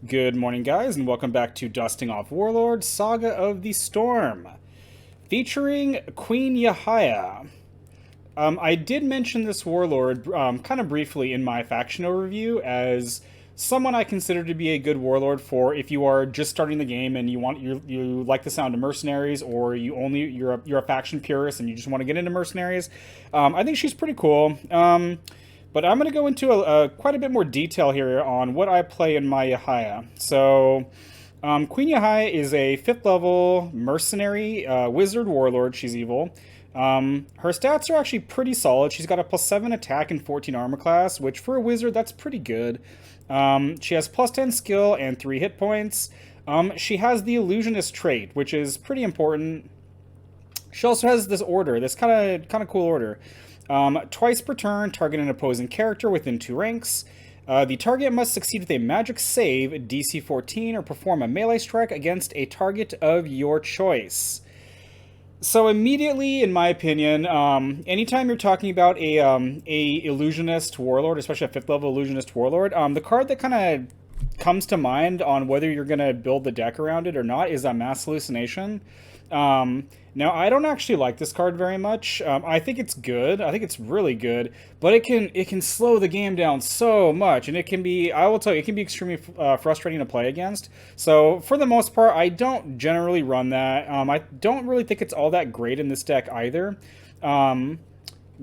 Good morning, guys, and welcome back to Dusting Off Warlord, Saga of the Storm, featuring Queen Yahia. I did mention this warlord kind of briefly in my faction overview as someone I consider to be a good warlord for if you are just starting the game and you like the sound of mercenaries, or you're a faction purist and you just want to get into mercenaries. I think she's pretty cool. But I'm going to go into quite a bit more detail here on what I play in my Yahia. So, Queen Yahia is a 5th level mercenary wizard warlord. She's evil. Her stats are actually pretty solid. She's got a +7 attack and 14 armor class, which for a wizard, that's pretty good. She has +10 skill and 3 hit points. She has the Illusionist trait, which is pretty important. She also has this order, this kind of cool order. Twice per turn, target an opposing character within 2 ranks. The target must succeed with a magic save, DC 14, or perform a melee strike against a target of your choice. So immediately, in my opinion, anytime you're talking about a illusionist warlord, especially a 5th level illusionist warlord, the card that kind of comes to mind on whether you're going to build the deck around it or not is a mass hallucination. Now, I don't actually like this card very much. I think it's good. I think it's really good, but it can slow the game down so much, and it can be, I will tell you, it can be extremely frustrating to play against. So for the most part, I don't generally run that. I don't really think it's all that great in this deck either.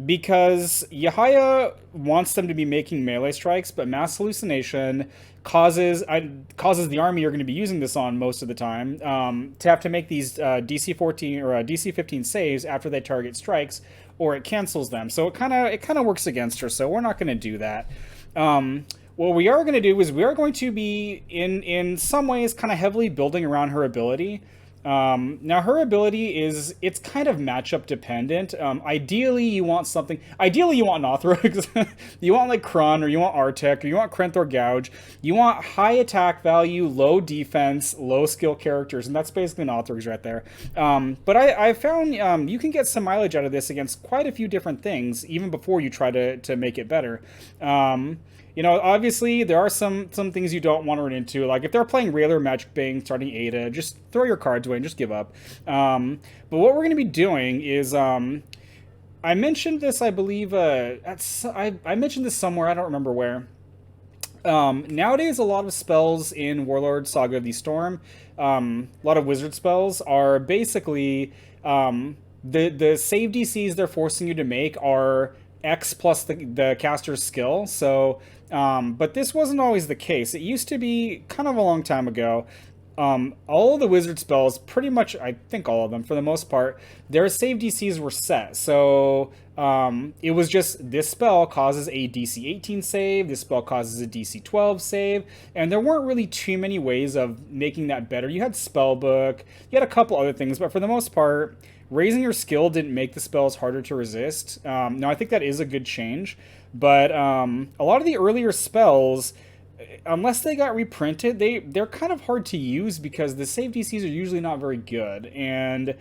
Because Yahia wants them to be making melee strikes, but mass hallucination causes the army you're going to be using this on most of the time to have to make these DC 14 or DC 15 saves after they target strikes, or it cancels them. So it kind of works against her. So we're not going to do that. What we are going to do is we are going to be in some ways kind of heavily building around her ability. Now her ability it's kind of matchup dependent. Ideally you want Nothrog. You want like Krun, or you want Artek, or you want Krenthor Gouge. You want high attack value, low defense, low skill characters, and that's basically Nothrogs right there. But I found you can get some mileage out of this against quite a few different things, even before you try to make it better. Obviously there are some things you don't want to run into. Like if they're playing Railer, Magic Bang, starting Ada, just throw your cards away and just give up. But what we're going to be doing is, I mentioned this, I believe, I mentioned this somewhere, I don't remember where. Nowadays, a lot of spells in Warlord Saga of the Storm, a lot of wizard spells are basically, the save DCs they're forcing you to make are X plus the caster's skill. So, but this wasn't always the case. It used to be kind of a long time ago. All of the wizard spells, pretty much, I think all of them for the most part, their save DCs were set. So it was just this spell causes a DC 18 save, this spell causes a DC 12 save, and there weren't really too many ways of making that better. You had Spellbook, you had a couple other things, but for the most part, raising your skill didn't make the spells harder to resist. Now, I think that is a good change, but a lot of the earlier spells, unless they got reprinted, they're kind of hard to use because the save DCs are usually not very good. And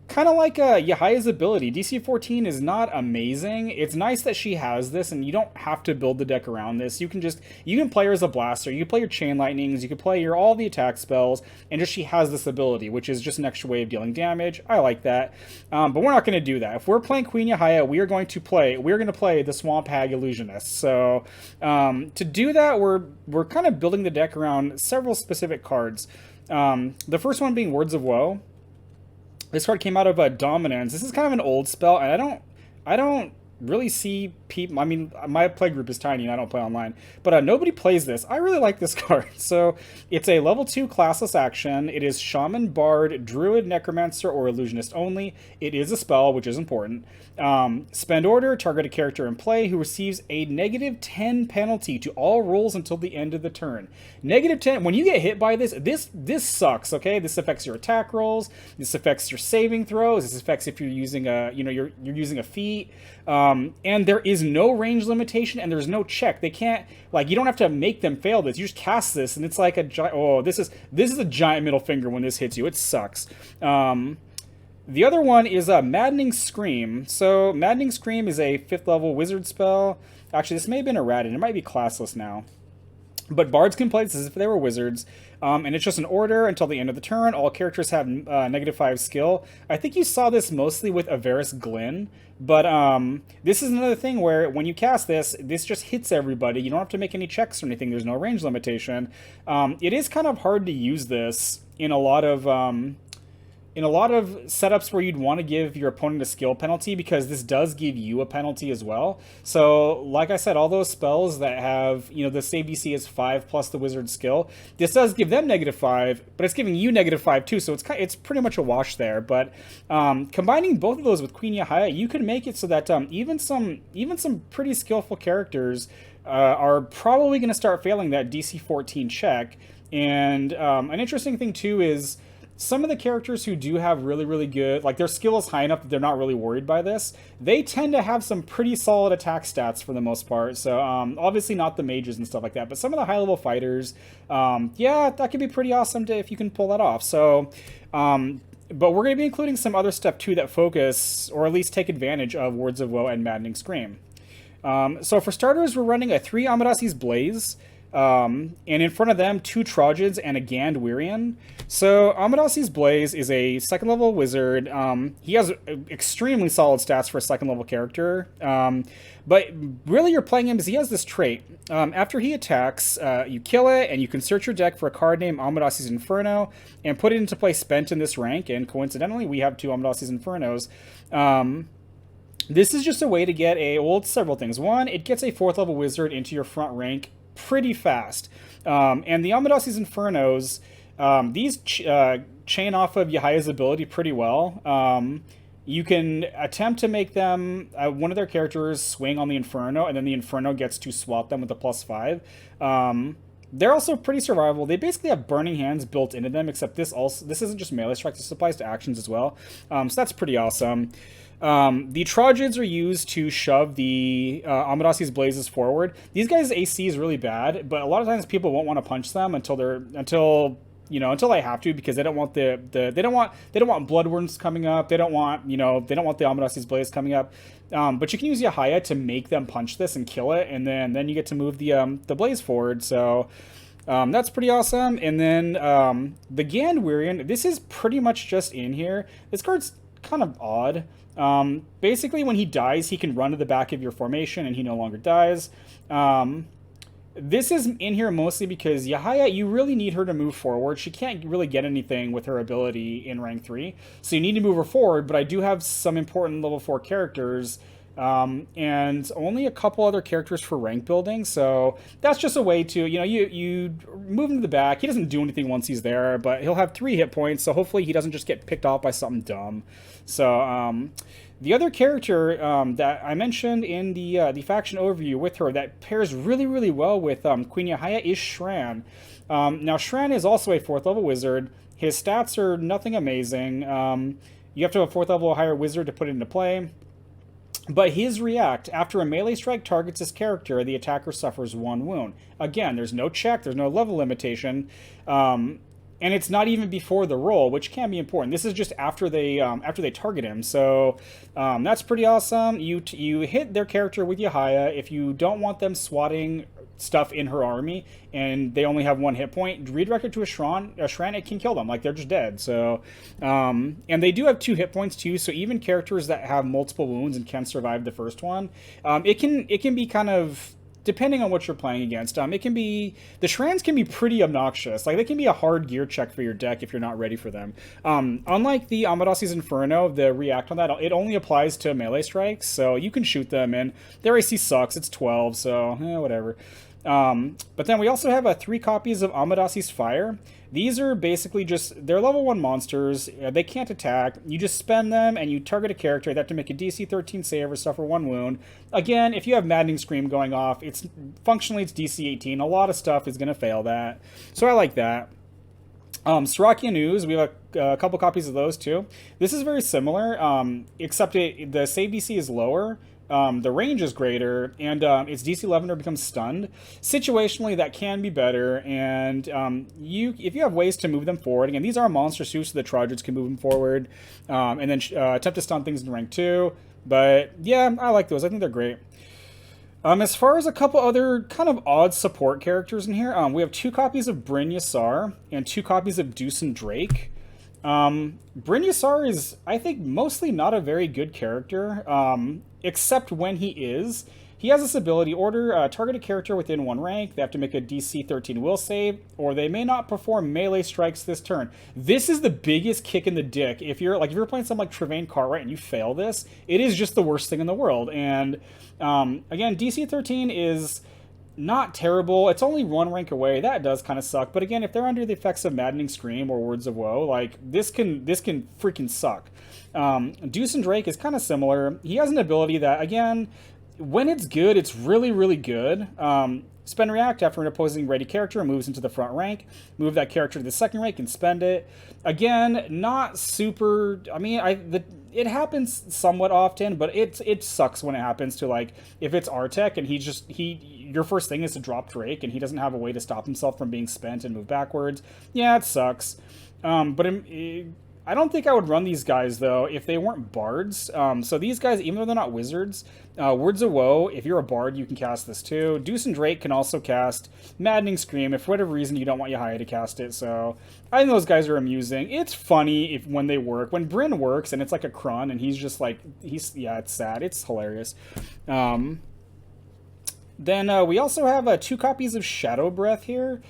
kind of like Yahia's ability, DC 14 is not amazing. It's nice that she has this, and you don't have to build the deck around this. You can play her as a blaster, you can play your Chain Lightnings, you can play all the attack spells, and just she has this ability, which is just an extra way of dealing damage. I like that, but we're not going to do that. If we're playing Queen Yahia, we're going to play the Swamp Hag Illusionist. So to do that, we're kind of building the deck around several specific cards. The first one being Words of Woe. This card came out of Dominance. This is kind of an old spell, and I don't really see people. I mean, my play group is tiny and I don't play online, but nobody plays this. I really like this card. So it's a level 2 classless action. It is Shaman, Bard, Druid, Necromancer, or Illusionist only. It is a spell, which is important. Spend order, target a character in play who receives a -10 penalty to all rolls until the end of the turn. -10, when you get hit by this sucks, okay? This affects your attack rolls, this affects your saving throws, this affects if you're using you're using a feat, and there is no range limitation and there's no check. They can't, you don't have to make them fail this. You just cast this and it's like a giant, this is a giant middle finger when this hits you. It sucks. The other one is a Maddening Scream. So Maddening Scream is a 5th level wizard spell. Actually, this may have been errated. It might be classless now. But bards can play this as if they were wizards, and it's just an order until the end of the turn. All characters have -5 skill. I think you saw this mostly with Averis Glyn, but this is another thing where when you cast this, this just hits everybody. You don't have to make any checks or anything. There's no range limitation. It is kind of hard to use this in a lot of setups where you'd want to give your opponent a skill penalty, because this does give you a penalty as well. So, like I said, all those spells that have, the save DC is 5 plus the wizard skill, this does give them -5, but it's giving you -5 too, so it's pretty much a wash there. But combining both of those with Queen Yahia, you can make it so that even some pretty skillful characters are probably going to start failing that DC 14 check. And an interesting thing too is, some of the characters who do have really, really good, like their skill is high enough that they're not really worried by this, they tend to have some pretty solid attack stats for the most part. So obviously not the mages and stuff like that, but some of the high-level fighters, yeah, that could be pretty awesome if you can pull that off. So, but we're going to be including some other stuff too that focus, or at least take advantage of, Words of Woe and Maddening Scream. So for starters, we're running a 3 Amadasi's Blaze, and in front of them 2 Trojans and a Gandwirian. So Amadasi's Blaze is a 2nd level wizard. He has extremely solid stats for a 2nd level character, but really you're playing him because he has this trait. After he attacks, you kill it, and you can search your deck for a card named Amadasi's Inferno and put it into play spent in this rank, and coincidentally we have 2 Amadasi's Infernos. This is just a way to get it's several things. One, it gets a 4th level wizard into your front rank pretty fast. And the Amadasi's Infernos, these chain off of Yahia's ability pretty well. You can attempt to make them, one of their characters, swing on the Inferno, and then the Inferno gets to swap them with a +5. They're also pretty survivable. They basically have Burning Hands built into them, except this isn't just melee strikes, this applies to actions as well. So that's pretty awesome. The Trojans are used to shove the Amadasi's Blazes forward. These guys' AC is really bad, but a lot of times people won't want to punch them until they have to, because they don't want they don't want Blood Wounds coming up. They don't want the Amadasi's Blaze coming up. But you can use Yahia to make them punch this and kill it, and then you get to move the Blaze forward. So that's pretty awesome. And then the Gandwirian, this is pretty much just in here. This card's kind of odd. Basically, when he dies, he can run to the back of your formation and he no longer dies. This is in here mostly because Yahia, you really need her to move forward. She can't really get anything with her ability in rank 3, so you need to move her forward, but I do have some important level 4 characters, and only a couple other characters for rank building, so that's just a way to, you move him to the back. He doesn't do anything once he's there, but he'll have 3 hit points, so hopefully he doesn't just get picked off by something dumb. So, the other character that I mentioned in the faction overview with her that pairs really, really well with Queen Yahia is Shran. Now, Shran is also a 4th level wizard. His stats are nothing amazing. You have to have a 4th level or higher wizard to put it into play. But his react, after a melee strike targets his character, the attacker suffers 1 wound. Again, there's no check, there's no level limitation, and it's not even before the roll, which can be important. This is just after they target him, so that's pretty awesome. You hit their character with Yahia. If you don't want them swatting stuff in her army and they only have 1 hit point, redirect it to a Shran, it can kill them, like they're just dead. So and they do have 2 hit points too, so even characters that have multiple wounds and can survive the first one, it can be kind of, depending on what you're playing against, the Shrans can be pretty obnoxious. Like, they can be a hard gear check for your deck if you're not ready for them. Unlike the Amadasi's Inferno, the react on that, it only applies to melee strikes, so you can shoot them, and their AC sucks. It's 12, so whatever. But then we also have 3 copies of Amadasi's Fire. These are basically just, they're level 1 monsters. They can't attack. You just spend them and you target a character. They have to make a DC 13 save or suffer 1 wound. Again, if you have Maddening Scream going off, functionally it's DC 18. A lot of stuff is going to fail that. So I like that. Sirachian Ooze, we have a couple copies of those too. This is very similar, except the save DC is lower. The range is greater, and its DC 11 becomes stunned. Situationally, that can be better, and if you have ways to move them forward, again, these are monster suits, so the Trojans can move them forward, and then attempt to stun things in rank 2. But yeah, I like those. I think they're great. As far as a couple other kind of odd support characters in here, we have 2 copies of Bryn Yassar and 2 copies of Deuce and Drake. Bryn Yassar is, I think, mostly not a very good character, except when he is. He has this ability: order target a character within 1 rank. They have to make a DC 13 will save, or they may not perform melee strikes this turn. This is the biggest kick in the dick. If you're playing something like Trevain Cartwright and you fail this, it is just the worst thing in the world. And again, DC 13 is not terrible. It's only 1 rank away. That does kind of suck. But again, if they're under the effects of Maddening Scream or Words of Woe, like this can freaking suck. Deuce and Drake is kind of similar. He has an ability that, again, when it's good, it's really, really good. Spend react after an opposing ready character moves into the front rank. Move that character to the 2nd rank and spend it. Again, not super. I mean, it happens somewhat often, but it sucks when it happens to, like, if it's Artek and your first thing is to drop Drake and he doesn't have a way to stop himself from being spent and move backwards. Yeah, it sucks. But I don't think I would run these guys, though, if they weren't bards. So these guys, even though they're not wizards, Words of Woe, if you're a bard, you can cast this too. Deuce and Drake can also cast Maddening Scream if for whatever reason you don't want Yahia to cast it. So I think those guys are amusing. It's funny when they work. When Bryn works and it's like a Krun and he's just like, it's sad. It's hilarious. Then we also have 2 copies of Shadow Breath here.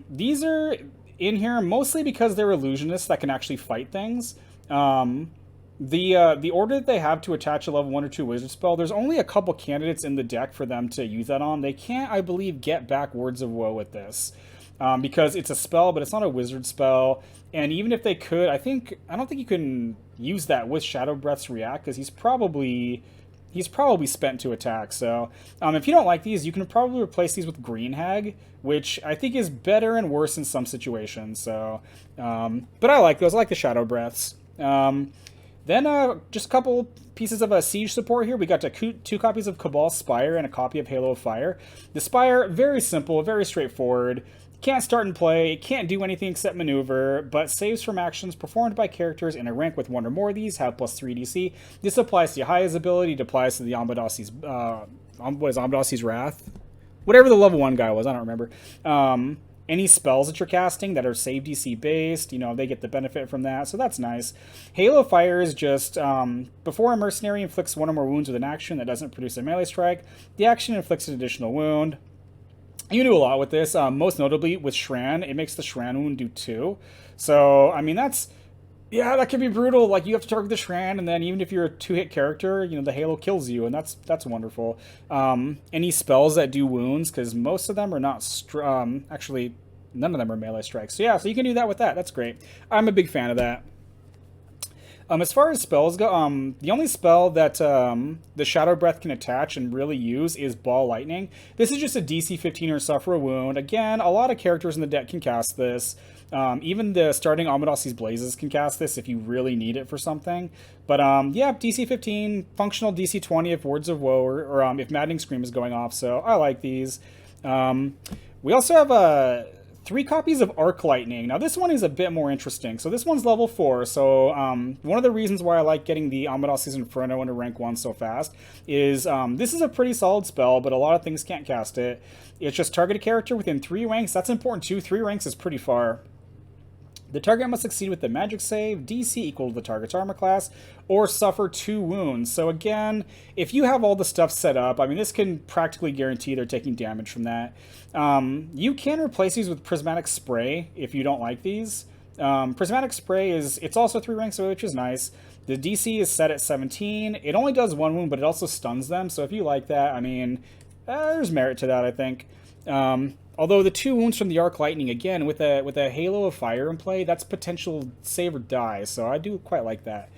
These are in here mostly because they're illusionists that can actually fight things. The order that they have to attach a level 1 or 2 wizard spell, there's only a couple candidates in the deck for them to use that on. They can't, I believe, get back Words of Woe with this. Because it's a spell, but it's not a wizard spell. And even if they could, I don't think you can use that with Shadow Breath's react, because he's probably spent to attack. So if you don't like these, you can probably replace these with Green Hag, which I think is better and worse in some situations. So, but I like those. I like the Shadow Breaths. Then just a couple pieces of siege support here. We got 2 copies of Cabal Spire and a copy of Halo of Fire. The Spire, very simple, very straightforward. Can't start and play, can't do anything except maneuver, but saves from actions performed by characters in a rank with 1 or more of these have +3 DC. This applies to Yahia's ability, it applies to the Amodasi's, what is Amodasi's Wrath? Whatever the level 1 guy was, I don't remember. Any spells that you're casting that are save DC based, they get the benefit from that, so that's nice. Halo of Fire is just, before a mercenary inflicts 1 or more wounds with an action that doesn't produce a melee strike, the action inflicts an additional wound. You do a lot with this, most notably with Shran. It makes the Shran wound do 2. So, I mean, that can be brutal. Like, you have to target the Shran, and then even if you're a 2-hit character, the Halo kills you, and that's wonderful. Any spells that do wounds, because most of them are not, actually, none of them are melee strikes. So yeah, so you can do that with that. That's great. I'm a big fan of that. As far as spells go, the only spell that the Shadow Breath can attach and really use is Ball Lightning. This is just a DC 15 or Suffer a Wound. Again, a lot of characters in the deck can cast this. Even the starting Amodasi's Blazes can cast this if you really need it for something. But yeah, DC 15, functional DC 20 if Words of Woe or if Maddening Scream is going off. So I like these. We also have 3 copies of Arc Lightning. Now this one is a bit more interesting. So this one's level 4. So one of the reasons why I like getting the Amodasi's Inferno into rank 1 so fast is this is a pretty solid spell, but a lot of things can't cast it. It's just target a character within 3 ranks. That's important too. 3 ranks is pretty far. The target must succeed with the magic save, DC equal to the target's armor class, or suffer 2 wounds. So again, if you have all the stuff set up, I mean, this can practically guarantee they're taking damage from that. You can replace these with Prismatic Spray if you don't like these. Prismatic Spray it's also 3 ranks away, which is nice. The DC is set at 17. It only does 1 wound, but it also stuns them. So if you like that, I mean, there's merit to that, I think. Although the 2 wounds from the Arc Lightning, again, with a Halo of Fire in play, that's potential save or die, so I do quite like that.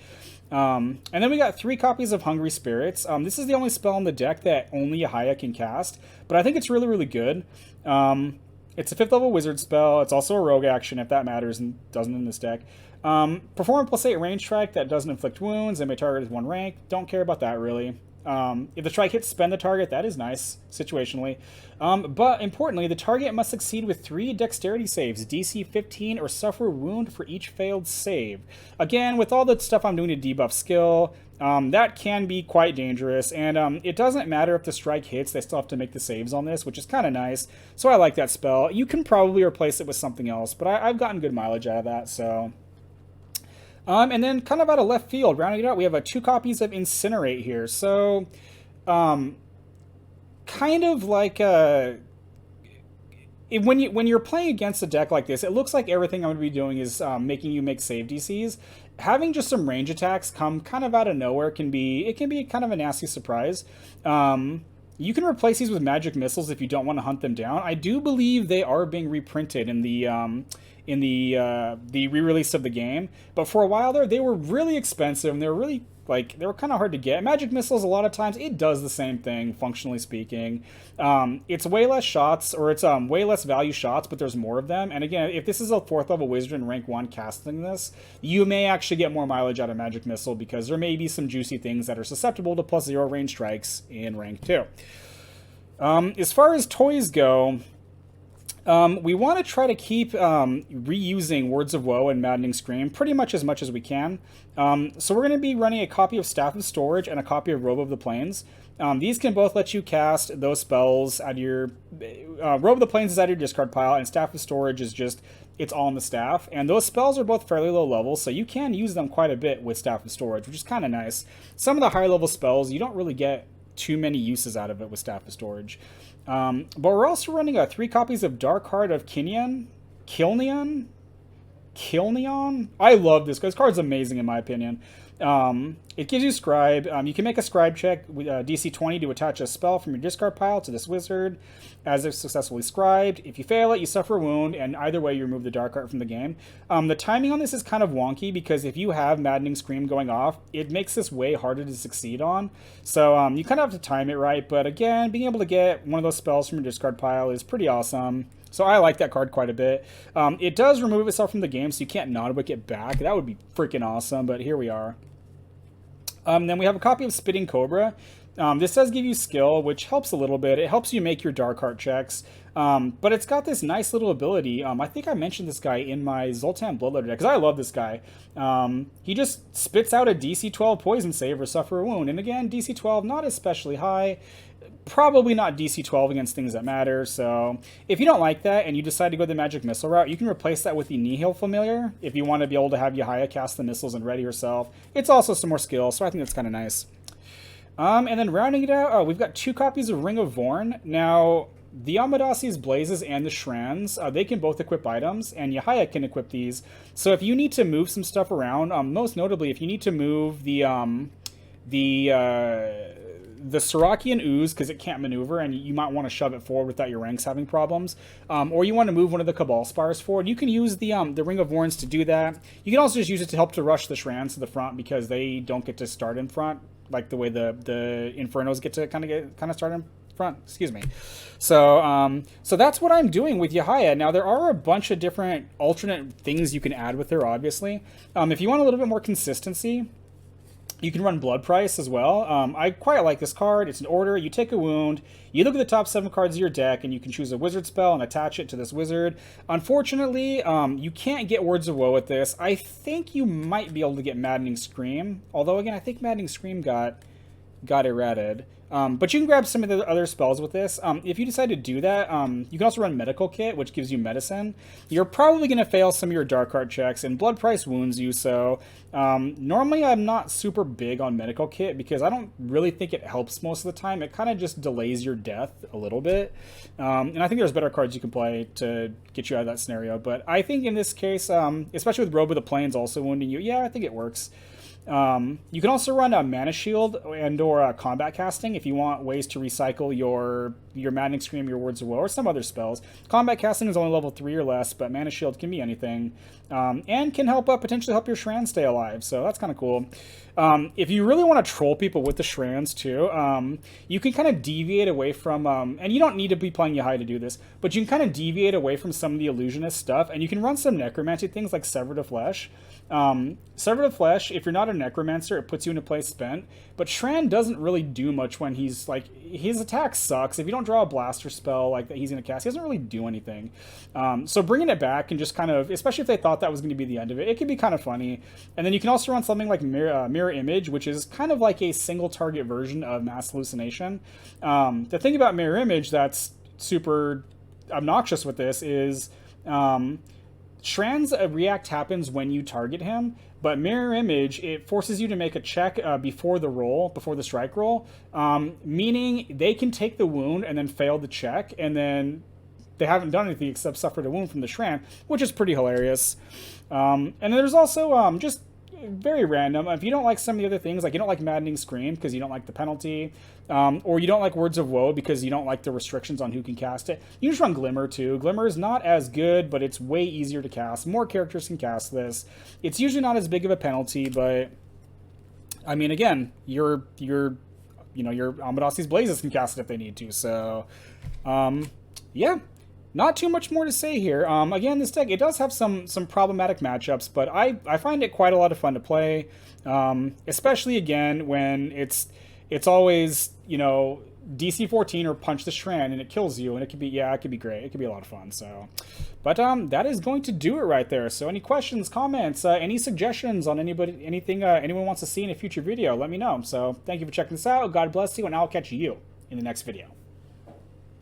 And then we got 3 copies of Hungry Spirits. This is the only spell in the deck that only Yahia can cast, but I think it's really, really good. It's a 5th level wizard spell. It's also a rogue action, if that matters, and doesn't in this deck. Perform a +8 range strike that doesn't inflict wounds and may target as 1 rank. Don't care about that, really. If the strike hits spend the target, that is nice, situationally. But importantly, the target must succeed with 3 dexterity saves, DC 15, or suffer a wound for each failed save. Again, with all the stuff I'm doing to debuff skill, That can be quite dangerous, and it doesn't matter if the strike hits, they still have to make the saves on this, which is kind of nice. So I like that spell. You can probably replace it with something else, but I've gotten good mileage out of that, so... and then kind of out of left field, rounding it out, we have 2 copies of Incinerate here. So, kind of like when you're playing against a deck like this, it looks like everything I'm going to be doing is making you make save DCs. Having just some range attacks come kind of out of nowhere can be kind of a nasty surprise. You can replace these with magic missiles if you don't want to hunt them down. I do believe they are being reprinted in the re-release of the game, but for a while there, they were really expensive and they were kind of hard to get. Magic missiles, a lot of times, it does the same thing, functionally speaking. It's way less shots, or it's way less value shots, but there's more of them. And again, if this is a 4th level wizard in rank 1 casting this, you may actually get more mileage out of magic missile because there may be some juicy things that are susceptible to +0 range strikes in rank 2. As far as toys go, we want to try to keep reusing Words of Woe and Maddening Scream pretty much as we can. So we're going to be running a copy of Staff of Storage and a copy of Robe of the Plains. These can both let you cast those spells out of your... Robe of the Plains is out of your discard pile, and Staff of Storage is just... it's all in the staff. And those spells are both fairly low level, so you can use them quite a bit with Staff of Storage, which is kind of nice. Some of the higher level spells, you don't really get too many uses out of it with Staff of Storage. But we're also running 3 copies of Dark Heart of Kilneon. I love this. This card's amazing in my opinion. It gives you Scribe. You can make a Scribe check with DC 20 to attach a spell from your discard pile to this wizard as if successfully scribed. If you fail it, you suffer a wound, and either way, you remove the Dark Heart from the game. The timing on this is kind of wonky because if you have Maddening Scream going off, it makes this way harder to succeed on. So you kind of have to time it right, but again, being able to get one of those spells from your discard pile is pretty awesome. So I like that card quite a bit. It does remove itself from the game, so you can't Nodwick it back. That would be freaking awesome, but here we are. Then we have a copy of Spitting Cobra. This does give you skill, which helps a little bit. It helps you make your Dark Heart checks. But it's got this nice little ability. I think I mentioned this guy in my Zoltan Bloodletter deck, because I love this guy. He just spits out a DC 12 poison save or suffer a wound. And again, DC 12 not especially high. Probably not DC 12 against things that matter, so if you don't like that and you decide to go the Magic Missile route, you can replace that with the Nihil Familiar if you want to be able to have Yahia cast the missiles and ready herself. It's also some more skill, so I think that's kind of nice. And then rounding it out, we've got 2 copies of Ring of Vorn. Now, the Amadasi's Blazes and the Shrans, they can both equip items, and Yahia can equip these. So if you need to move some stuff around, most notably, if you need to move the Sarakian Ooze, because it can't maneuver, and you might want to shove it forward without your ranks having problems, or you want to move one of the Cabal Spires forward, you can use the Ring of Warns to do that. You can also just use it to help to rush the Shrans to the front, because they don't get to start in front, like the way the Infernos get to kind of start in front. Excuse me. So that's what I'm doing with Yahia. Now, there are a bunch of different alternate things you can add with her, obviously. If you want a little bit more consistency, you can run Blood Price as well. I quite like this card. It's an order. You take a wound. You look at the top 7 cards of your deck, and you can choose a wizard spell and attach it to this wizard. Unfortunately, you can't get Words of Woe with this. I think you might be able to get Maddening Scream. Although, again, I think Maddening Scream got errated. But you can grab some of the other spells with this. If you decide to do that, you can also run Medical Kit, which gives you medicine. You're probably going to fail some of your Dark Heart checks, and Blood Price wounds you, so normally I'm not super big on Medical Kit because I don't really think it helps most of the time. It kind of just delays your death a little bit. And I think there's better cards you can play to get you out of that scenario. But I think in this case, especially with Robe of the Plains also wounding you, yeah, I think it works. You can also run a Mana Shield and or Combat Casting if you want ways to recycle your Maddening Scream, your Words of Woe, or some other spells. Combat Casting is only level 3 or less, but Mana Shield can be anything, and can help potentially help your Shran stay alive, so that's kind of cool. If you really want to troll people with the Shrans too, you can kind of deviate away from, and you don't need to be playing Yahia to do this, but you can kind of deviate away from some of the Illusionist stuff, and you can run some Necromancy things like Severed of Flesh. Severed of Flesh, if you're not a Necromancer, it puts you in a place spent. But Shran doesn't really do much when he's like, his attack sucks. If you don't draw a blaster spell like that he's going to cast, he doesn't really do anything. So bringing it back and just kind of, especially if they thought that was going to be the end of it, it could be kind of funny. And then you can also run something like Mirror Image, which is kind of like a single target version of Mass Hallucination. The thing about Mirror Image that's super obnoxious with this is Shran's react happens when you target him, but Mirror Image, it forces you to make a check before the strike roll, meaning they can take the wound and then fail the check, and then they haven't done anything except suffered a wound from the Shran, which is pretty hilarious. And there's also just very random. If you don't like some of the other things, like you don't like Maddening Scream because you don't like the penalty, or you don't like Words of Woe because you don't like the restrictions on who can cast it, you just run Glimmer too. Glimmer is not as good, but it's way easier to cast. More characters can cast this. It's usually not as big of a penalty, but I mean, again, your Amadasi's Blazes can cast it if they need to. So, yeah. Not too much more to say here. Again, this deck, it does have some problematic matchups, but I find it quite a lot of fun to play, especially, again, when it's always, DC 14 or Punch the Shran, and it kills you, and it could be great. It could be a lot of fun, so. But that is going to do it right there. So any questions, comments, any suggestions on anything anyone wants to see in a future video, let me know. So thank you for checking this out. God bless you, and I'll catch you in the next video.